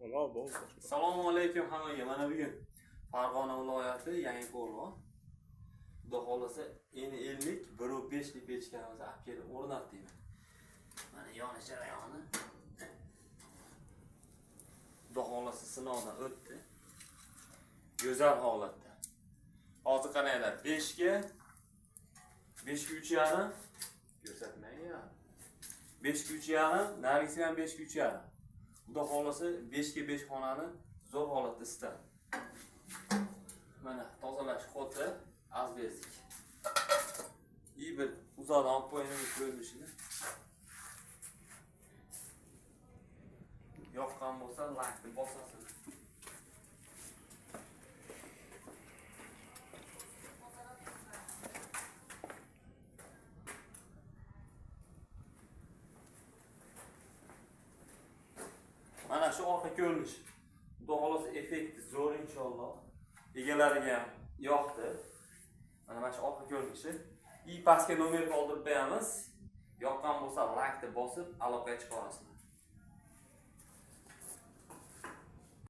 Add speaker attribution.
Speaker 1: Valla bo'ldi.
Speaker 2: Assalomu alaykum hammaga. Mana bugun Farg'ona viloyati Yangiqo'rg'on. Xudo xolasa endi 1.5 lik pechkamizni olib kelib o'rnatdik. Mana yonish jarayoni. Xudo xolasa sinovdan o'tdi. Go'zal holatda. Hozir qaranglar, 5 ga 3.5 ko'rsatmayman. 5 ga 3.5, narigisi ham 5 ga 3.5. Xudo xolasa 5 ga 5 xonani zo'r holatda isitadi. Mana tozalash xoti azbestik. Bir uzoqdan olib qo'yamiz ko'rinishini. Yoqqan bo'lsa lakni bosasiz. Mana shu orqa ko'rinish. Xudo xolasa effekti zo'r inshaalloh. Egalariga ham yoqdi. Mana shu orqa ko'rinishi. Pastga nomer qoldirib qo'yamiz. Yoqqan bo'lsa like deb bosib aloqaga chiqasizlar.